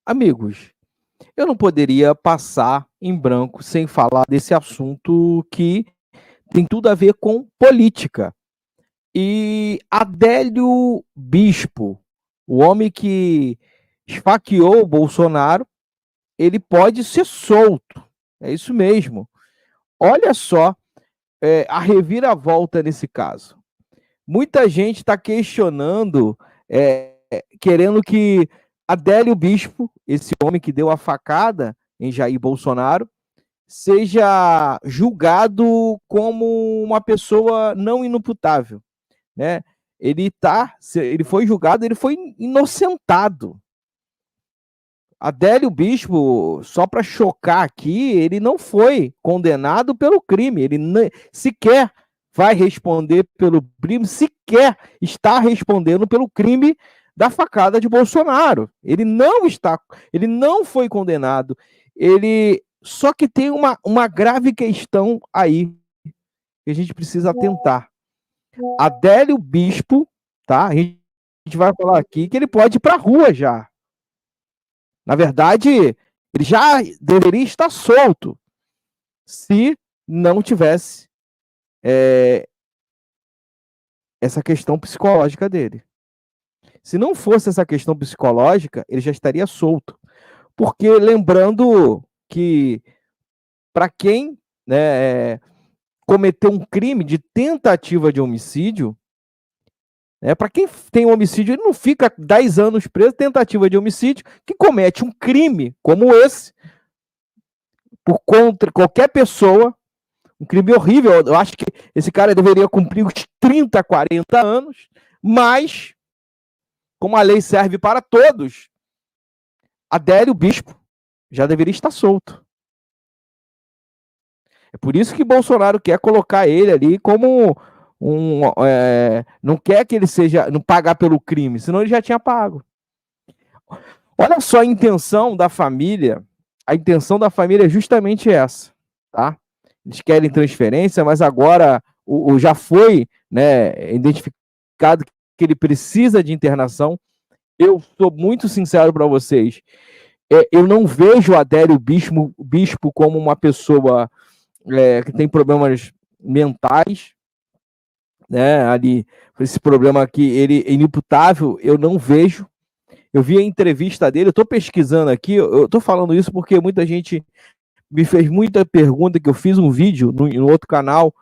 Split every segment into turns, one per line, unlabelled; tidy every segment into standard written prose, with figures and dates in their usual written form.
Amigos, eu não poderia passar em branco sem falar desse assunto que tem tudo a ver com política. E Adélio Bispo, o homem que esfaqueou o Bolsonaro, ele pode ser solto. É isso mesmo. Olha só a reviravolta nesse caso. Muita gente está questionando, querendo que Adélio Bispo, esse homem que deu a facada em Jair Bolsonaro, seja julgado como uma pessoa não inimputável, né? Ele foi julgado, ele foi inocentado. Adélio Bispo, só para chocar aqui, ele não foi condenado pelo crime, ele sequer vai responder pelo crime, sequer está respondendo pelo crime da facada de Bolsonaro. Ele não foi condenado. Só que tem uma grave questão aí que a gente precisa atentar. Adélio Bispo, tá? A gente vai falar aqui que ele pode ir para a rua já. Na verdade, ele já deveria estar solto se não tivesse essa questão psicológica dele. Se não fosse essa questão psicológica, ele já estaria solto. Porque lembrando que para quem, né, cometeu um crime de tentativa de homicídio, para quem tem homicídio, ele não fica 10 anos preso, tentativa de homicídio, que comete um crime como esse, por contra qualquer pessoa, um crime horrível. Eu acho que esse cara deveria cumprir os 30, 40 anos, mas, como a lei serve para todos, Adélio Bispo já deveria estar solto. É por isso que Bolsonaro quer colocar ele ali como não quer que ele não pagar pelo crime, senão ele já tinha pago. Olha só a intenção da família. A intenção da família é justamente essa, tá? Eles querem transferência, mas agora já foi, né, identificado que ele precisa de internação. Eu sou muito sincero para vocês. Eu não vejo Adélio Bispo como uma pessoa que tem problemas mentais, né? Ali, esse problema aqui, ele é inimputável, eu não vejo. Eu vi a entrevista dele, eu estou pesquisando aqui, eu estou falando isso porque muita gente me fez muita pergunta, que eu fiz um vídeo no outro canal,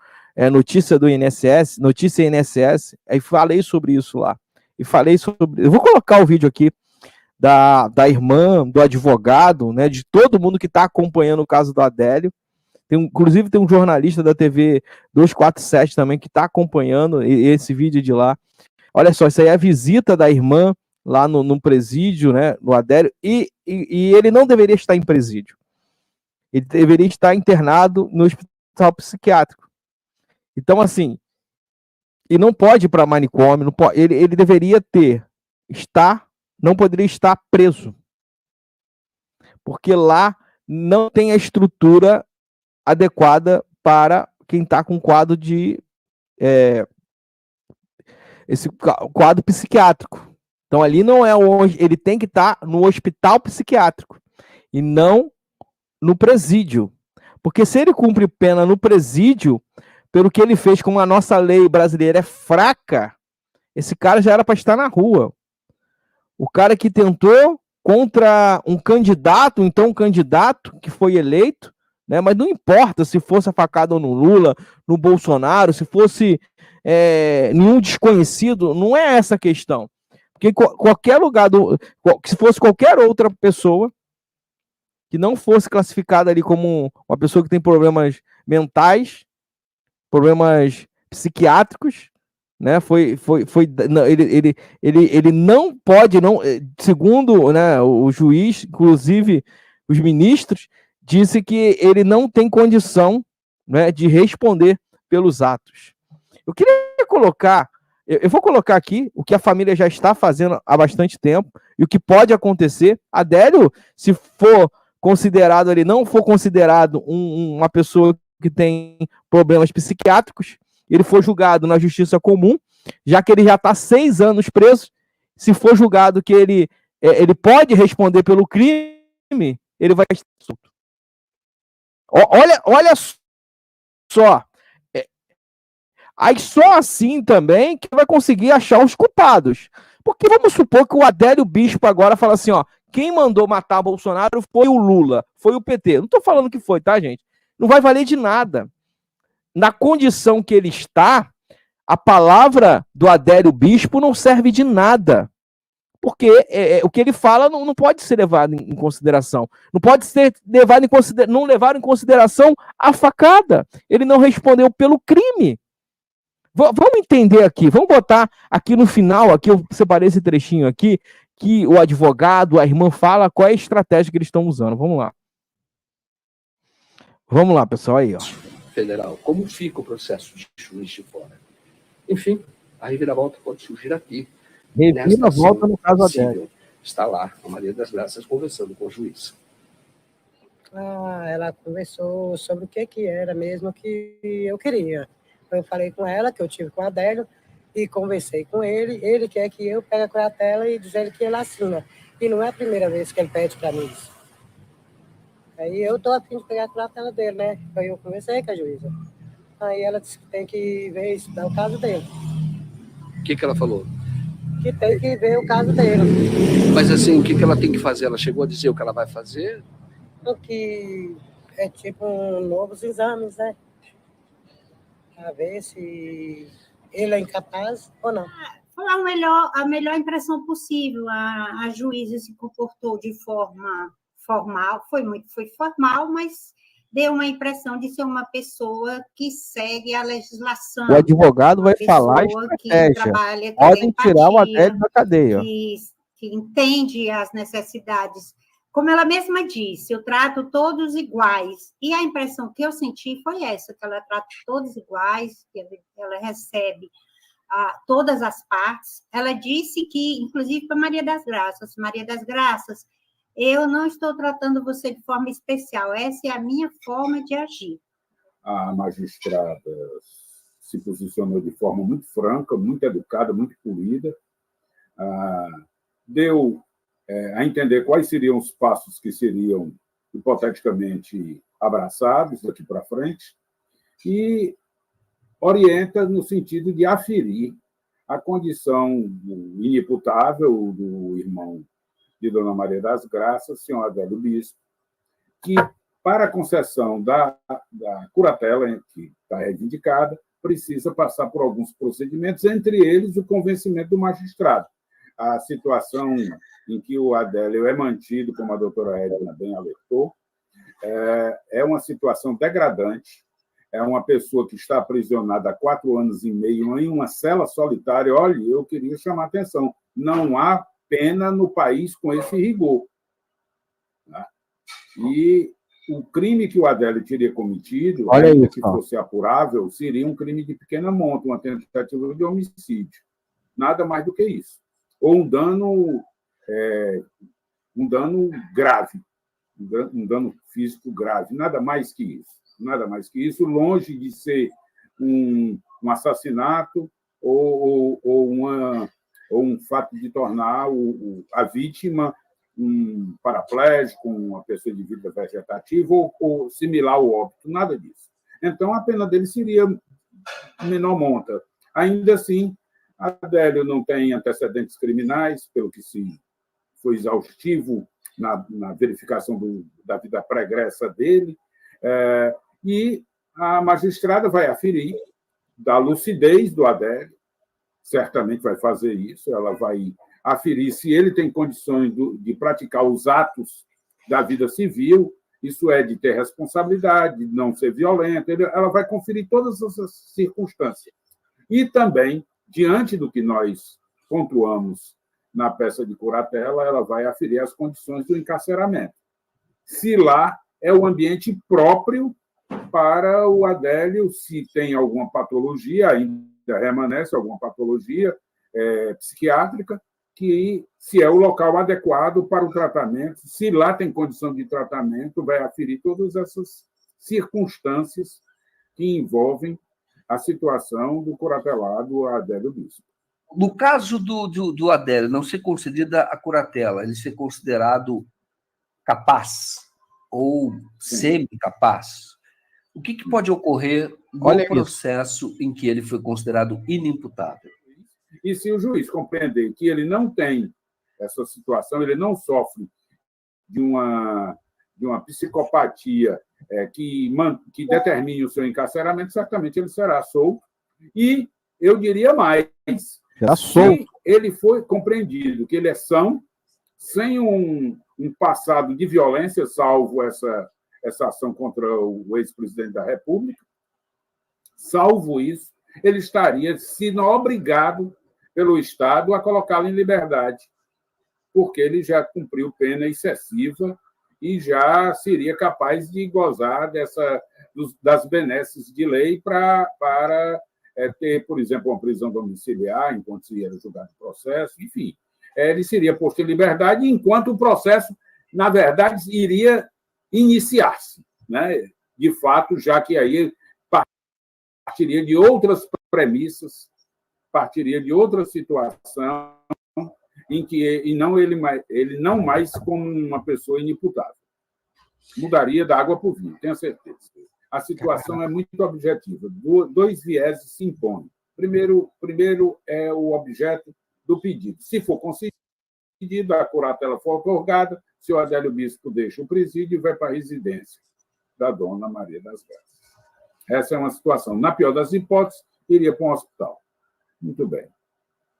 Notícia do INSS, Notícia INSS, aí falei sobre isso lá. Eu vou colocar o vídeo aqui da irmã, do advogado, né, de todo mundo que está acompanhando o caso do Adélio. Inclusive tem um jornalista da TV 247 também que está acompanhando esse vídeo de lá. Olha só, isso aí é a visita da irmã lá no presídio, né, no Adélio, e ele não deveria estar em presídio. Ele deveria estar internado no hospital psiquiátrico. Então, assim, e não pode ir para manicômio, ele deveria não poderia estar preso. Porque lá não tem a estrutura adequada para quem está com quadro esse quadro psiquiátrico. Então ali não é onde ele tem que estar, no hospital psiquiátrico e não no presídio. Porque se ele cumpre pena no presídio, pelo que ele fez, como a nossa lei brasileira é fraca, esse cara já era para estar na rua. O cara que tentou contra um candidato, então um candidato que foi eleito, né, mas não importa se fosse a facada no Lula, no Bolsonaro, se fosse nenhum desconhecido, não é essa a questão. Porque qualquer lugar, se fosse qualquer outra pessoa que não fosse classificada ali como uma pessoa que tem problemas mentais, problemas psiquiátricos, né? Ele não pode, segundo, né, o juiz, inclusive os ministros, disse que ele não tem condição, né, de responder pelos atos. Eu queria colocar, eu vou colocar aqui o que a família já está fazendo há bastante tempo e o que pode acontecer. Adélio, se for considerado, ele não for considerado uma pessoa que tem problemas psiquiátricos, ele for julgado na justiça comum, já que ele já está 6 anos preso, se for julgado que ele ele pode responder pelo crime, ele vai estar solto. Olha só. Aí só assim também que vai conseguir achar os culpados. Porque vamos supor que o Adélio Bispo agora fala assim, ó, quem mandou matar Bolsonaro foi o Lula, foi o PT. Não estou falando que foi, tá, gente? Não vai valer de nada. Na condição que ele está, a palavra do Adélio Bispo não serve de nada. Porque o que ele fala não pode ser levado em consideração. Não pode ser levado não levar em consideração a facada. Ele não respondeu pelo crime. Vamos entender aqui, vamos botar aqui no final, aqui eu separei esse trechinho aqui, que o advogado, a irmã fala qual é a estratégia que eles estão usando. Vamos lá. Vamos lá, pessoal, aí, ó.
Federal, como fica o processo de Juiz de Fora? Enfim, a reviravolta pode surgir aqui.
Reviravolta no caso Adélio.
Está lá, a Maria das Graças conversando com o juiz.
Ela conversou sobre o que era mesmo que eu queria. Eu falei com ela, que eu tive com o Adélio, e conversei com ele. Ele quer que eu pegue a curatela e diz ele que ele assina. E não é a primeira vez que ele pede para mim isso. Aí eu estou a fim de pegar a curatela dele, né? Aí eu conversei com a juíza. Aí ela disse que tem que ver isso, dar o caso dele.
O que ela falou?
Que tem que ver o caso dele.
Mas assim, o que ela tem que fazer? Ela chegou a dizer o que ela vai fazer?
Que é tipo novos exames, né? Para ver se ele é incapaz ou não.
Foi a melhor impressão possível. A juíza se comportou de forma formal, foi formal, mas deu uma impressão de ser uma pessoa que segue a legislação.
O advogado vai falar a estratégia. Podem tirar o Adélio da cadeia.
Que entende as necessidades. Como ela mesma disse, eu trato todos iguais. E a impressão que eu senti foi essa, que ela trata todos iguais, que ela recebe todas as partes. Ela disse que, inclusive para Maria das Graças, eu não estou tratando você de forma especial, essa é a minha forma de agir.
A magistrada se posicionou de forma muito franca, muito educada, muito polida, deu a entender quais seriam os passos que seriam hipoteticamente abraçados daqui para frente e orienta no sentido de aferir a condição inimputável do irmão de Dona Maria das Graças, senhor Adélio Bispo, que, para a concessão da curatela, que está reivindicada, precisa passar por alguns procedimentos, entre eles o convencimento do magistrado. A situação em que o Adélio é mantido, como a doutora Edna bem alertou, é uma situação degradante, é uma pessoa que está aprisionada há 4 anos e meio em uma cela solitária. Olha, eu queria chamar a atenção, não há pena no país com esse rigor. E o crime que o Adélio teria cometido, ainda que fosse apurável, seria um crime de pequena monta, uma tentativa de homicídio. Nada mais do que isso. Ou um dano grave, um dano físico grave, nada mais que isso. Nada mais que isso, longe de ser um assassinato ou um fato de tornar a vítima um paraplégico, uma pessoa de vida vegetativa ou similar ao óbito, nada disso. Então, a pena dele seria menor monta. Ainda assim, Adélio não tem antecedentes criminais, pelo que foi exaustivo na verificação da vida pregressa dele, e a magistrada vai aferir da lucidez do Adélio, certamente vai fazer isso, ela vai aferir se ele tem condições de praticar os atos da vida civil, isso é, de ter responsabilidade, de não ser violento, ela vai conferir todas essas circunstâncias. E também, diante do que nós pontuamos na peça de curatela, ela vai aferir as condições do encarceramento. Se lá é o ambiente próprio para o Adélio, se tem alguma patologia, ainda remanesce alguma patologia psiquiátrica, que se é o local adequado para o tratamento, se lá tem condição de tratamento, vai aferir todas essas circunstâncias que envolvem a situação do curatelado Adélio Bispo.
No caso do Adélio não ser concedida a curatela, ele ser considerado capaz ou semi-capaz, o que pode ocorrer no processo em que ele foi considerado inimputável?
E se o juiz compreender que ele não tem essa situação, ele não sofre de uma psicopatia que determine o seu encarceramento, certamente ele será solto. E eu diria mais, se ele foi compreendido que ele é são, sem um passado de violência, salvo essa ação contra o ex-presidente da República, salvo isso, ele estaria sendo obrigado pelo Estado a colocá-lo em liberdade, porque ele já cumpriu pena excessiva e já seria capaz de gozar das benesses de lei para ter, por exemplo, uma prisão domiciliar enquanto se era julgado o processo, enfim. Ele seria posto em liberdade enquanto o processo, na verdade, iria iniciar-se, né? De fato, já que aí partiria de outras premissas, partiria de outra situação em que ele não mais como uma pessoa inimputável. Mudaria da água para o vinho, tenho certeza. A situação é muito objetiva. Dois vieses se impõem. Primeiro é o objeto do pedido. Se for concedido, a curatela for otorgada, o senhor Adélio Bispo deixa o presídio e vai para a residência da dona Maria das Graças. Essa é uma situação. Na pior das hipóteses, iria para um hospital. Muito bem.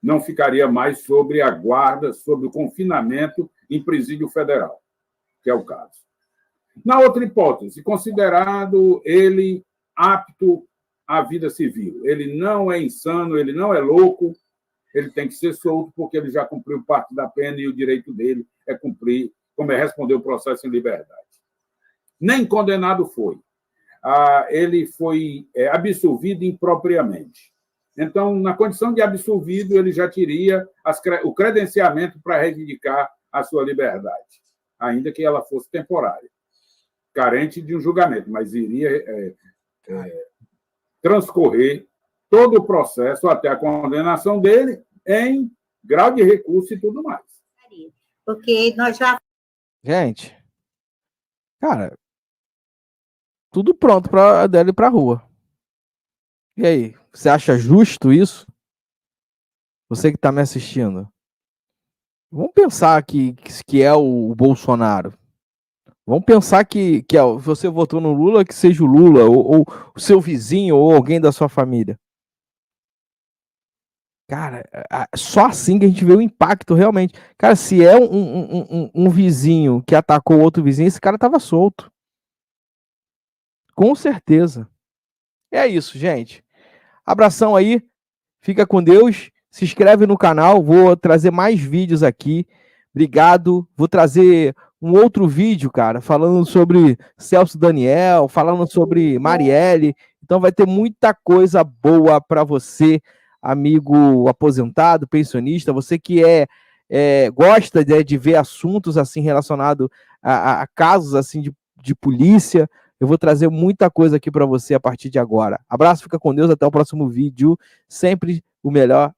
Não ficaria mais sobre a guarda, sobre o confinamento em presídio federal, que é o caso. Na outra hipótese, considerado ele apto à vida civil, ele não é insano, ele não é louco, ele tem que ser solto porque ele já cumpriu parte da pena e o direito dele é cumprir, como é responder o processo em liberdade. Nem condenado foi. Ele foi absolvido impropriamente. Então, na condição de absolvido, ele já teria o credenciamento para reivindicar a sua liberdade, ainda que ela fosse temporária, carente de um julgamento, mas iria transcorrer todo o processo até a condenação dele em grau de recurso e tudo mais.
Porque nós já...
Gente, cara, tudo pronto para Adélio ir para a rua. E aí, você acha justo isso? Você que está me assistindo. Vamos pensar que é o Bolsonaro. Vamos pensar que você votou no Lula, que seja o Lula, ou o seu vizinho, ou alguém da sua família. Cara, só assim que a gente vê o impacto realmente. Cara, se é um vizinho que atacou outro vizinho, esse cara tava solto. Com certeza. É isso, gente. Abração aí. Fica com Deus. Se inscreve no canal. Vou trazer mais vídeos aqui. Obrigado. Vou trazer um outro vídeo, cara, falando sobre Celso Daniel, falando sobre Marielle. Então vai ter muita coisa boa para você, amigo aposentado, pensionista, você que gosta de ver assuntos assim relacionados a casos assim de polícia. Eu vou trazer muita coisa aqui para você a partir de agora. Abraço, fica com Deus, até o próximo vídeo. Sempre o melhor.